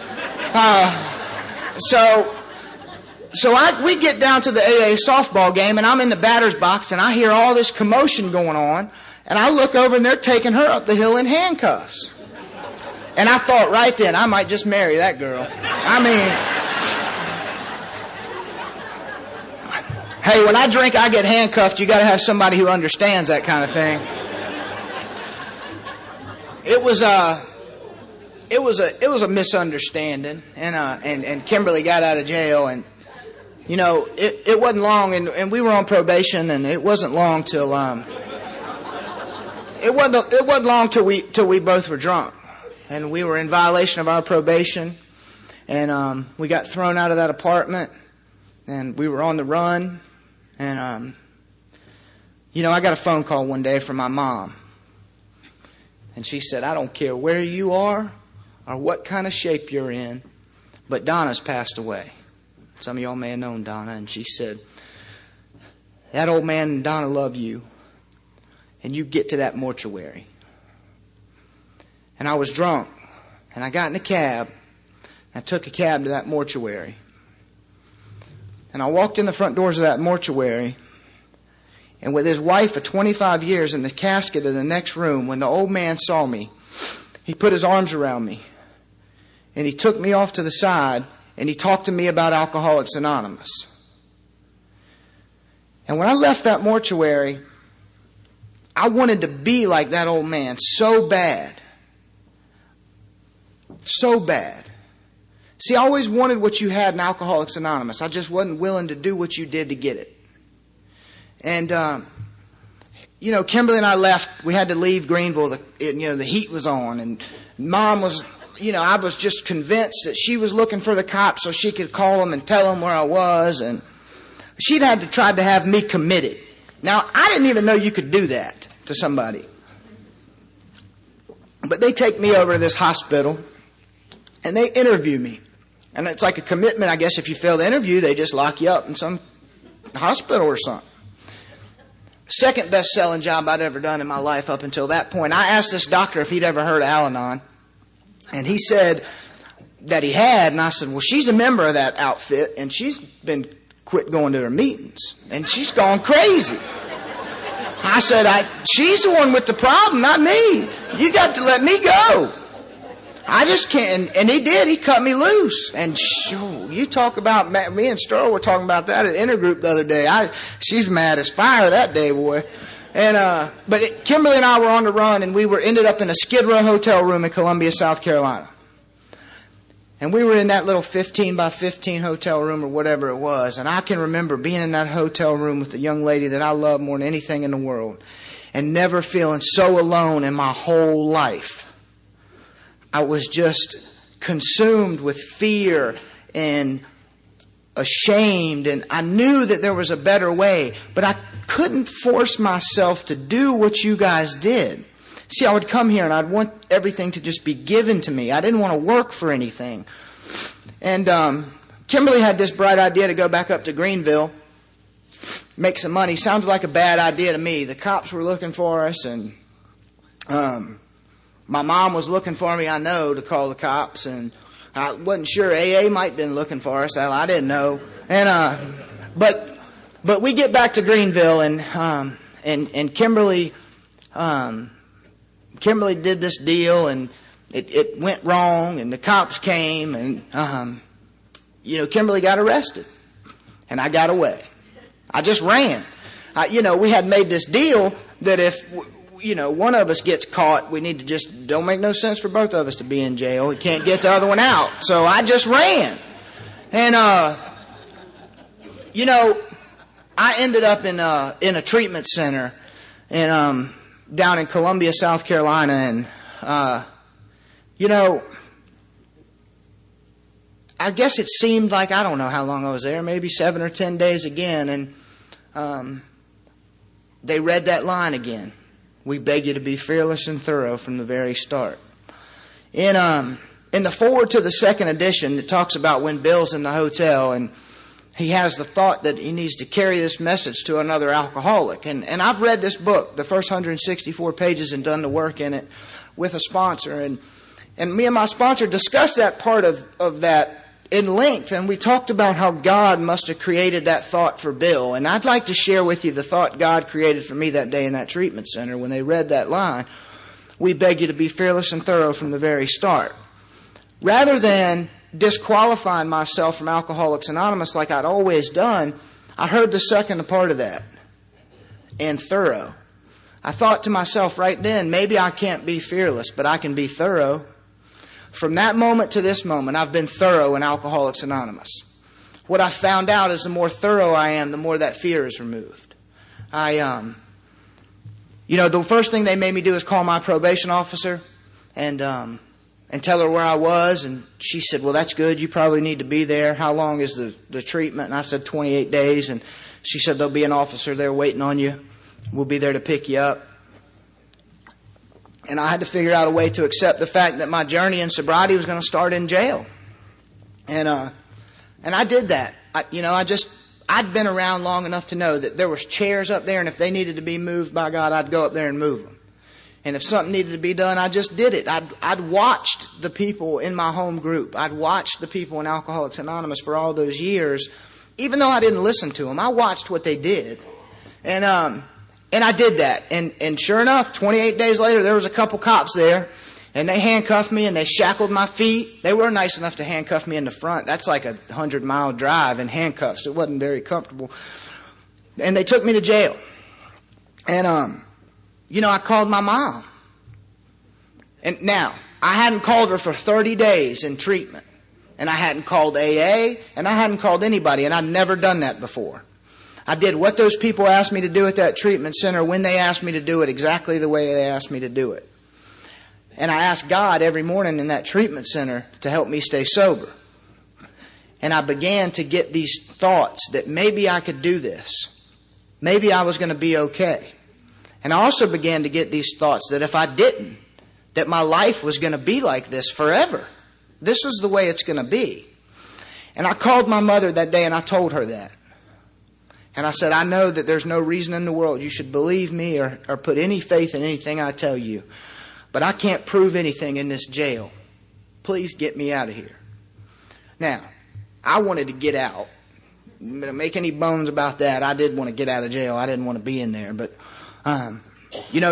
we get down to the AA softball game, and I'm in the batter's box, and I hear all this commotion going on. And I look over, and they're taking her up the hill in handcuffs. And I thought right then, I might just marry that girl. I mean, Hey, when I drink, I get handcuffed. You got to have somebody who understands that kind of thing. It was a misunderstanding, and Kimberly got out of jail, and it wasn't long, and we were on probation, and it wasn't long till till we both were drunk, and we were in violation of our probation, and we got thrown out of that apartment, and we were on the run, and I got a phone call one day from my mom, and she said, "I don't care where you are or what kind of shape you're in, but Donna's passed away." Some of y'all may have known Donna, and she said, "That old man and Donna love you, and you get to that mortuary." And I was drunk, and I got in a cab. I took a cab to that mortuary. And I walked in the front doors of that mortuary, and with his wife of 25 years in the casket in the next room, when the old man saw me, he put his arms around me, and he took me off to the side, and he talked to me about Alcoholics Anonymous. And when I left that mortuary, I wanted to be like that old man so bad. So bad. See, I always wanted what you had in Alcoholics Anonymous. I just wasn't willing to do what you did to get it. And, Kimberly and I left. We had to leave Greenville. The heat was on. And Mom was, I was just convinced that she was looking for the cops so she could call them and tell them where I was. And she'd had to try to have me committed. Now, I didn't even know you could do that to somebody. But they take me over to this hospital, and they interview me. And it's like a commitment, I guess. If you fail the interview, they just lock you up in some hospital or something. Second best-selling job I'd ever done in my life up until that point. I asked this doctor if he'd ever heard of Al-Anon, and he said that he had. And I said, "Well, she's a member of that outfit, and she's been quit going to their meetings, and she's gone crazy." I said, "She's the one with the problem, not me. You got to let me go. I just can't." And he did. He cut me loose. And you talk about, me and Sterl were talking about that at Intergroup the other day. She's mad as fire that day, boy. And Kimberly and I were on the run, and we ended up in a Skid Row hotel room in Columbia, South Carolina. And we were in that little 15 by 15 hotel room or whatever it was. And I can remember being in that hotel room with the young lady that I love more than anything in the world, and never feeling so alone in my whole life. I was just consumed with fear and ashamed, and I knew that there was a better way, but I couldn't force myself to do what you guys did. See, I would come here and I'd want everything to just be given to me. I didn't want to work for anything. And Kimberly had this bright idea to go back up to Greenville, make some money. Sounded like a bad idea to me. The cops were looking for us, and my mom was looking for me, I know, to call the cops. And I wasn't sure. AA might have been looking for us. I didn't know. And but we get back to Greenville, and Kimberly did this deal, and it went wrong, and the cops came, and Kimberly got arrested, and I got away. I just ran. We had made this deal that if one of us gets caught, we need to just, don't make no sense for both of us to be in jail. We can't get the other one out. So I just ran. And I ended up in a treatment center down in Columbia, South Carolina, and I guess it seemed like, I don't know how long I was there, maybe 7 or 10 days again, and they read that line again. We beg you to be fearless and thorough from the very start. In the foreword to the second edition, it talks about when Bill's in the hotel, and he has the thought that he needs to carry this message to another alcoholic. And I've read this book, the first 164 pages, and done the work in it with a sponsor. And me and my sponsor discussed that part of that in length, and we talked about how God must have created that thought for Bill. And I'd like to share with you the thought God created for me that day in that treatment center when they read that line. We beg you to be fearless and thorough from the very start. Rather than disqualifying myself from Alcoholics Anonymous like I'd always done, I heard the second part of that, and thorough. I thought to myself right then, maybe I can't be fearless, but I can be thorough. From that moment to this moment, I've been thorough in Alcoholics Anonymous. What I found out is the more thorough I am, the more that fear is removed. The first thing they made me do is call my probation officer and tell her where I was. And she said, well, that's good. You probably need to be there. How long is the treatment? And I said, 28 days. And she said, there'll be an officer there waiting on you. We'll be there to pick you up. And I had to figure out a way to accept the fact that my journey in sobriety was going to start in jail. And I did that. I'd been around long enough to know that there was chairs up there, and if they needed to be moved by God, I'd go up there and move them. And if something needed to be done, I just did it. I'd watched the people in my home group. I'd watched the people in Alcoholics Anonymous for all those years. Even though I didn't listen to them, I watched what they did. And I did that. And sure enough, 28 days later, there was a couple cops there. And they handcuffed me and they shackled my feet. They were nice enough to handcuff me in the front. That's like a 100-mile drive in handcuffs. It wasn't very comfortable. And they took me to jail. And, I called my mom. And now, I hadn't called her for 30 days in treatment. And I hadn't called AA, and I hadn't called anybody, and I'd never done that before. I did what those people asked me to do at that treatment center when they asked me to do it, exactly the way they asked me to do it. And I asked God every morning in that treatment center to help me stay sober. And I began to get these thoughts that maybe I could do this. Maybe I was going to be okay. And I also began to get these thoughts that if I didn't, that my life was going to be like this forever. This is the way it's going to be. And I called my mother that day and I told her that. And I said, I know that there's no reason in the world you should believe me or put any faith in anything I tell you. But I can't prove anything in this jail. Please get me out of here. Now, I wanted to get out. Don't make any bones about that. I did want to get out of jail. I didn't want to be in there. But,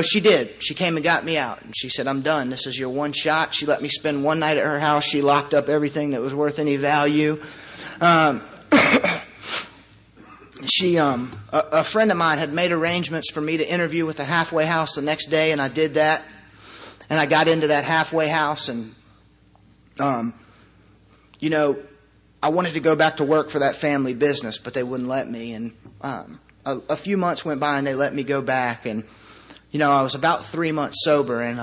she did. She came and got me out. And she said, I'm done. This is your one shot. She let me spend one night at her house. She locked up everything that was worth any value. A friend of mine had made arrangements for me to interview with the halfway house the next day, and I did that. And I got into that halfway house, and, I wanted to go back to work for that family business, but they wouldn't let me. And a few months went by, and they let me go back. And, I was about 3 months sober, and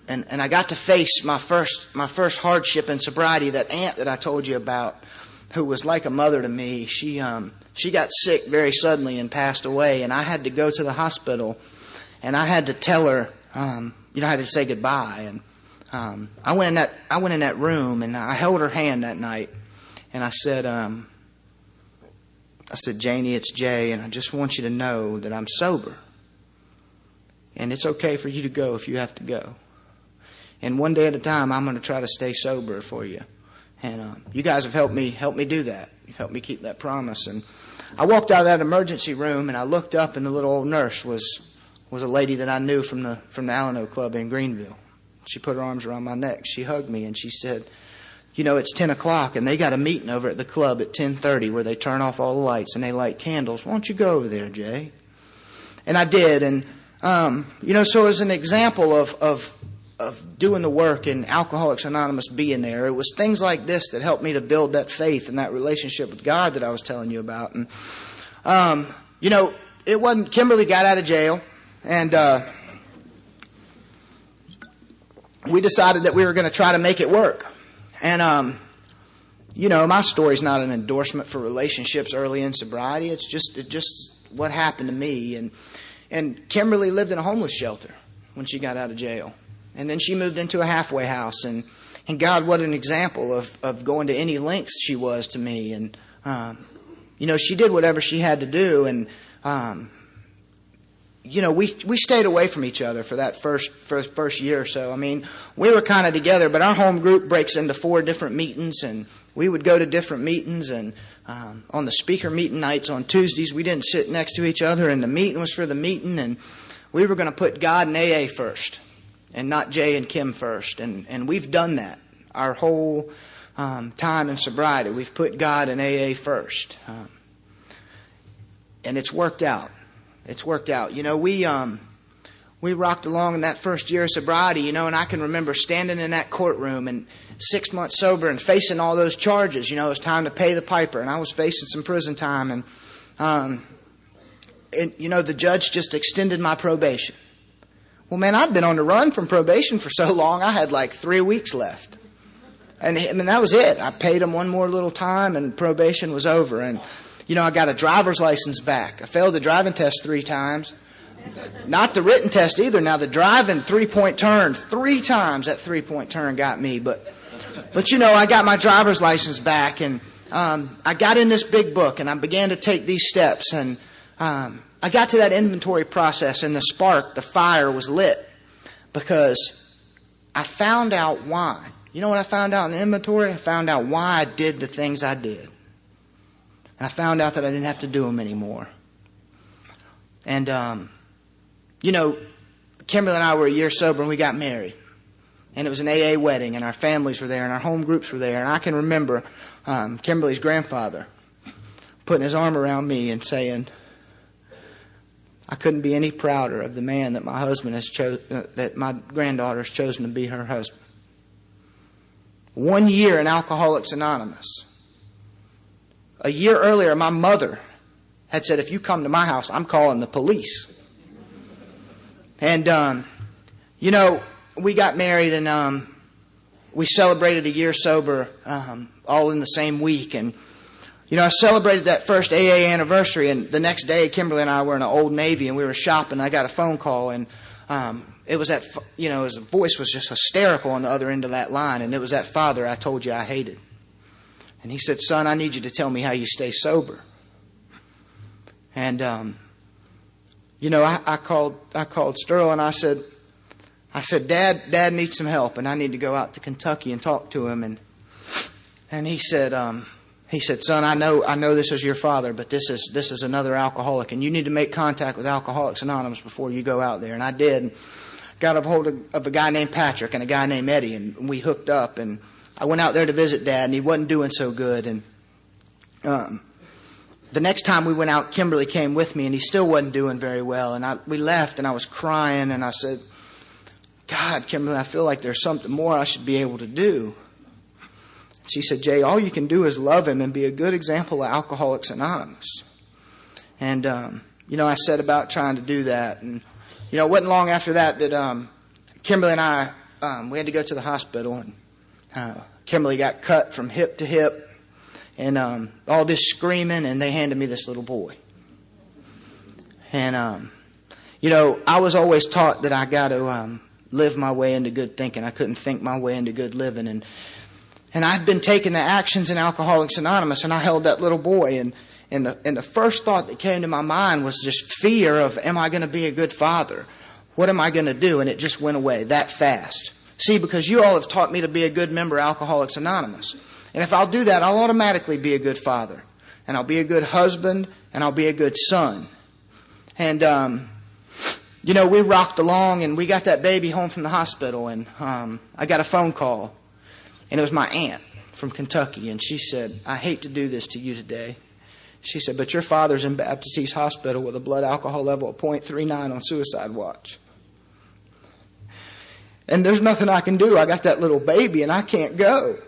I got to face my first hardship in sobriety. That aunt that I told you about, who was like a mother to me, she got sick very suddenly and passed away, and I had to go to the hospital, and I had to tell her. I had to say goodbye, and I went in that room, and I held her hand that night, and I said, Janie, it's Jay, and I just want you to know that I'm sober, and it's okay for you to go if you have to go, and one day at a time, I'm going to try to stay sober for you, and you guys have helped me do that. You've helped me keep that promise. And I walked out of that emergency room, and I looked up, and the little old nurse was a lady that I knew from the Alano Club in Greenville. She put her arms around my neck. She hugged me and she said, it's 10 o'clock and they got a meeting over at the club at 10:30 where they turn off all the lights and they light candles. Why don't you go over there, Jay? And I did. And, so as an example of doing the work in Alcoholics Anonymous being there, it was things like this that helped me to build that faith and that relationship with God that I was telling you about. And, it wasn't, Kimberly got out of jail. And we decided that we were going to try to make it work. And, my story's not an endorsement for relationships early in sobriety. It's just what happened to me. And Kimberly lived in a homeless shelter when she got out of jail. And then she moved into a halfway house. And God, what an example of going to any lengths she was to me. And, she did whatever she had to do. And, we stayed away from each other for that first year or so. I mean, we were kind of together, but our home group breaks into 4 different meetings, and we would go to different meetings. And on the speaker meeting nights on Tuesdays, we didn't sit next to each other, and the meeting was for the meeting, and we were going to put God and AA first, and not Jay and Kim first. And we've done that our whole time in sobriety. We've put God and AA first. And it's worked out. It's worked out. You know, we rocked along in that first year of sobriety, you know, and I can remember standing in that courtroom and 6 months sober and facing all those charges. You know, it was time to pay the piper, and I was facing some prison time. And you know, the judge just extended my probation. Well, man, I'd been on the run from probation for so long, I had like 3 weeks left. And I mean, that was it. I paid him one more little time, and probation was over. And, you know, I got a driver's license back. I failed the driving test 3 times. Not the written test either. Now, the driving 3-point turn, 3 times that 3-point turn got me. But you know, I got my driver's license back, and I got in this big book, and I began to take these steps. And I got to that inventory process, and the fire was lit, because I found out why. You know what I found out in the inventory? I found out why I did the things I did. And I found out that I didn't have to do them anymore. And, you know, Kimberly and I were a year sober, and we got married. And it was an AA wedding, and our families were there, and our home groups were there. And I can remember Kimberly's grandfather putting his arm around me and saying, I couldn't be any prouder of the man that my husband has that my granddaughter has chosen to be her husband. 1 year in Alcoholics Anonymous. A year earlier, my mother had said, if you come to my house, I'm calling the police. And, you know, we got married, and we celebrated a year sober all in the same week. And, you know, I celebrated that first AA anniversary, and the next day, Kimberly and I were in an Old Navy, and we were shopping. I got a phone call, and it was that, you know, his voice was just hysterical on the other end of that line, and it was that father I told you I hated. And he said, son, I need you to tell me how you stay sober. And, you know, I called Sterling, and I said, Dad needs some help, and I need to go out to Kentucky and talk to him. And he said, son, I know this is your father, but this is another alcoholic, and you need to make contact with Alcoholics Anonymous before you go out there. And I did. And got a hold of a guy named Patrick and a guy named Eddie, and we hooked up. And I went out there to visit Dad, and he wasn't doing so good. And the next time we went out, Kimberly came with me, and he still wasn't doing very well. And we left, and I was crying, and I said, God, Kimberly, I feel like there's something more I should be able to do. She said, Jay, all you can do is love him and be a good example of Alcoholics Anonymous. And, you know, I set about trying to do that. And, you know, it wasn't long after that Kimberly and I, we had to go to the hospital. And Kimberly got cut from hip to hip. And all this screaming, and they handed me this little boy. And, you know, I was always taught that I got to live my way into good thinking. I couldn't think my way into good living. And I'd been taking the actions in Alcoholics Anonymous, and I held that little boy. And the first thought that came to my mind was just fear of, am I going to be a good father? What am I going to do? And it just went away that fast. See, because you all have taught me to be a good member of Alcoholics Anonymous. And if I'll do that, I'll automatically be a good father. And I'll be a good husband, and I'll be a good son. And, you know, we rocked along, and we got that baby home from the hospital, and I got a phone call. And it was my aunt from Kentucky, and she said, I hate to do this to you today. She said, but your father's in Baptist East Hospital with a blood alcohol level of 0.39 on suicide watch. And there's nothing I can do. I got that little baby, and I can't go.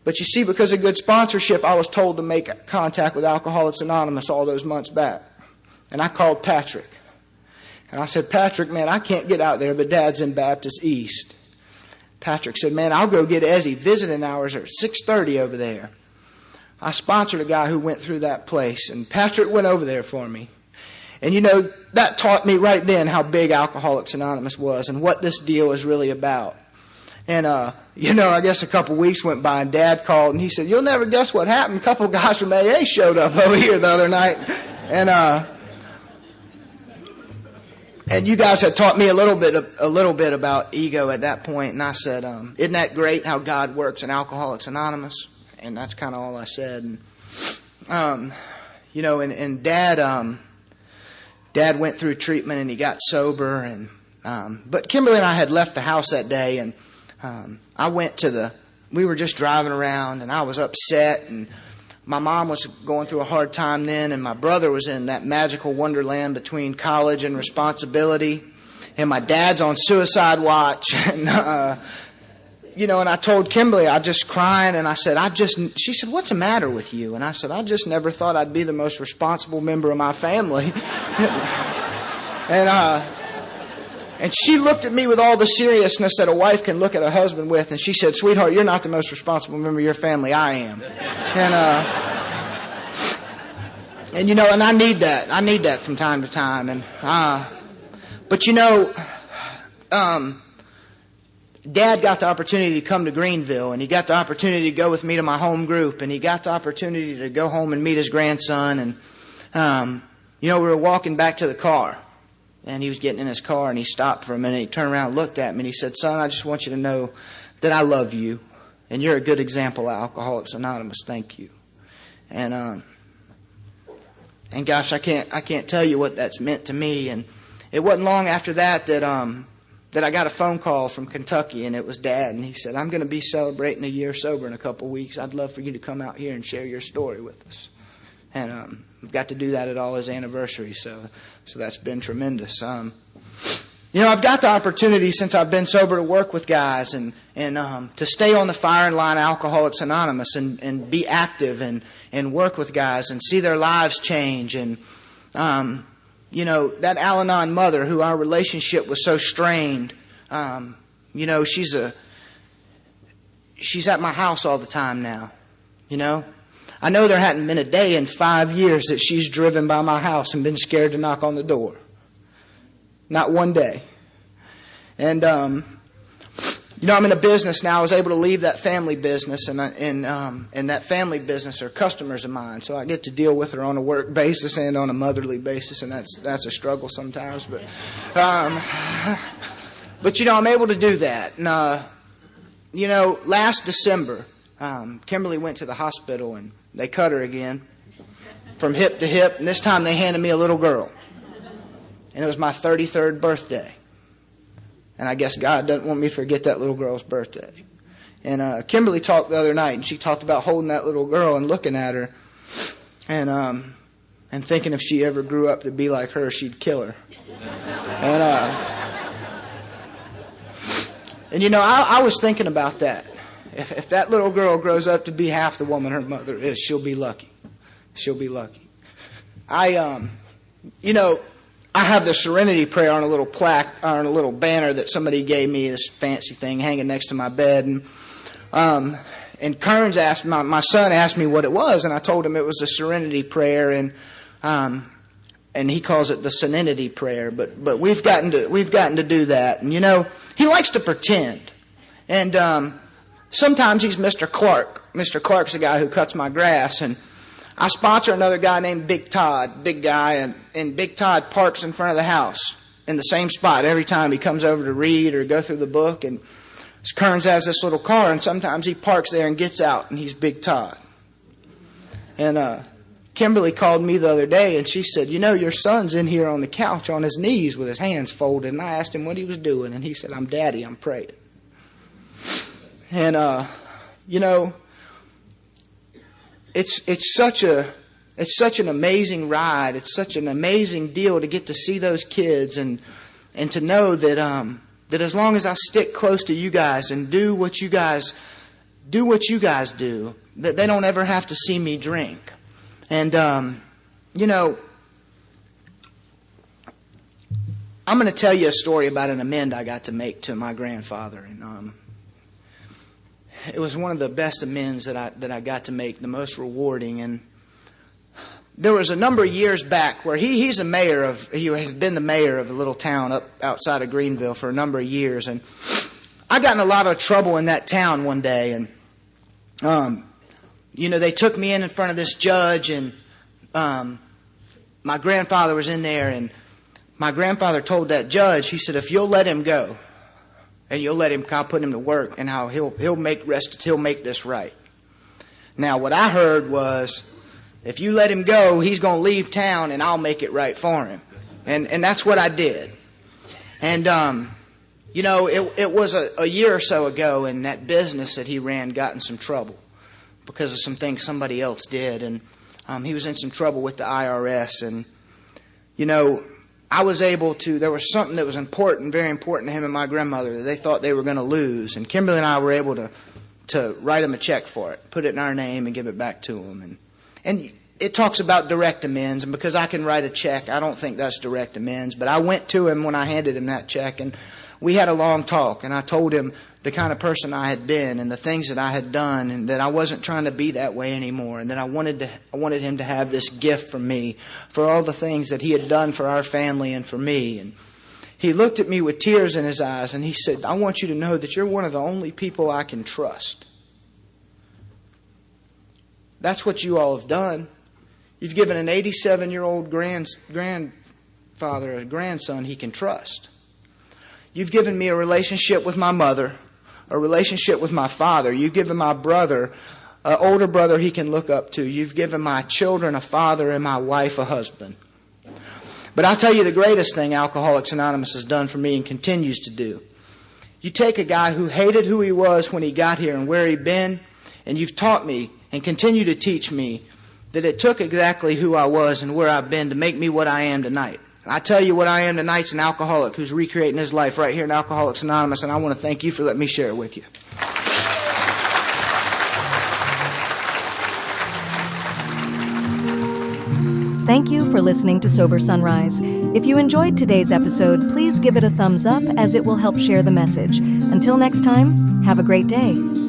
But you see, because of good sponsorship, I was told to make contact with Alcoholics Anonymous all those months back. And I called Patrick. And I said, Patrick, man, I can't get out there, but Dad's in Baptist East. Patrick said, man, I'll go get Ezzy. Visiting hours are at 6:30 over there. I sponsored a guy who went through that place, and Patrick went over there for me. And, you know, that taught me right then how big Alcoholics Anonymous was and what this deal is really about. And, you know, I guess a couple weeks went by, and Dad called, and he said, you'll never guess what happened. A couple guys from AA showed up over here the other night. And you guys had taught me a little bit about ego at that point, and I said, isn't that great how God works in Alcoholics Anonymous? And that's kind of all I said. And, you know, and Dad went through treatment, and he got sober. And but Kimberly and I had left the house that day, and I went to we were just driving around, and I was upset, and my mom was going through a hard time then, and my brother was in that magical wonderland between college and responsibility, and my dad's on suicide watch, and and I told Kimberly, I just crying, and I said, she said, what's the matter with you? And I said, I just never thought I'd be the most responsible member of my family. And she looked at me with all the seriousness that a wife can look at a husband with, and she said, sweetheart, you're not the most responsible member of your family, I am. And I need that. I need that from time to time. Dad got the opportunity to come to Greenville, and he got the opportunity to go with me to my home group, and he got the opportunity to go home and meet his grandson. And, we were walking back to the car, and he was getting in his car, and he stopped for a minute. He turned around and looked at me, and he said, son, I just want you to know that I love you, and you're a good example of Alcoholics Anonymous. Thank you. And gosh, I can't tell you what that's meant to me. And it wasn't long after that I got a phone call from Kentucky, and it was Dad, and he said, I'm going to be celebrating a year sober in a couple of weeks. I'd love for you to come out here and share your story with us. And we've got to do that at all his anniversaries, so that's been tremendous. I've got the opportunity since I've been sober to work with guys and to stay on the firing line of Alcoholics Anonymous and be active and work with guys and see their lives change. And that Al-Anon mother who our relationship was so strained, she's at my house all the time now, I know there hadn't been a day in 5 years that she's driven by my house and been scared to knock on the door. Not one day. And, I'm in a business now. I was able to leave that family business, and that family business are customers of mine. So I get to deal with her on a work basis and on a motherly basis, and that's a struggle sometimes. But I'm able to do that. And, last December, Kimberly went to the hospital, and they cut her again from hip to hip, and this time they handed me a little girl. And it was my 33rd birthday. And I guess God doesn't want me to forget that little girl's birthday. And Kimberly talked the other night, and she talked about holding that little girl and looking at her and thinking if she ever grew up to be like her, she'd kill her. And I was thinking about that. If that little girl grows up to be half the woman her mother is, she'll be lucky. She'll be lucky. I have the Serenity Prayer on a little plaque, on a little banner that somebody gave me, this fancy thing hanging next to my bed. And Kearns asked, my son asked me what it was, and I told him it was the Serenity Prayer, and he calls it the Serenity Prayer. But we've gotten to do that. And he likes to pretend. And sometimes he's Mr. Clark. Mr. Clark's the guy who cuts my grass, and I sponsor another guy named Big Todd, big guy, and Big Todd parks in front of the house in the same spot every time he comes over to read or go through the book. And Kearns has this little car, and sometimes he parks there and gets out, and he's Big Todd. And Kimberly called me the other day, and she said, your son's in here on the couch on his knees with his hands folded. And I asked him what he was doing, and he said, I'm Daddy, I'm praying. And, it's such an amazing ride. It's such an amazing deal to get to see those kids and to know that as long as I stick close to you guys and do what you guys do, that they don't ever have to see me drink. And I'm going to tell you a story about an amend I got to make to my grandfather. And it was one of the best amends that I got to make, the most rewarding. And there was a number of years back where he had been the mayor of a little town up outside of Greenville for a number of years. And I got in a lot of trouble in that town one day. And, they took me in front of this judge, and my grandfather was in there. And my grandfather told that judge, he said, if you'll let him go, and you'll let him, I'll put him to work, and how he'll make this right. Now, what I heard was, if you let him go, he's going to leave town, and I'll make it right for him. And that's what I did. And it was a year or so ago, and that business that he ran got in some trouble. because of some things somebody else did. And he was in some trouble with the IRS. And, you know, I was able to, there was something that was important, very important to him and my grandmother that they thought they were going to lose. And Kimberly and I were able to write him a check for it, put it in our name and give it back to him. And it talks about direct amends, and because I can write a check, I don't think that's direct amends. But I went to him when I handed him that check, and we had a long talk, and I told him the kind of person I had been and the things that I had done, and that I wasn't trying to be that way anymore, and that I wanted him to have this gift from me for all the things that he had done for our family and for me. And he looked at me with tears in his eyes, and he said, "I want you to know that you're one of the only people I can trust." That's what you all have done. You've given an 87-year-old grandfather a grandson he can trust. You've given me a relationship with my mother, a relationship with my father. You've given my brother, an older brother he can look up to. You've given my children a father and my wife a husband. But I'll tell you the greatest thing Alcoholics Anonymous has done for me and continues to do. You take a guy who hated who he was when he got here and where he'd been, and you've taught me and continue to teach me that it took exactly who I was and where I've been to make me what I am tonight. And I tell you, what I am tonight's an alcoholic who's recreating his life right here in Alcoholics Anonymous, and I want to thank you for letting me share it with you. Thank you for listening to Sober Sunrise. If you enjoyed today's episode, please give it a thumbs up, as it will help share the message. Until next time, have a great day.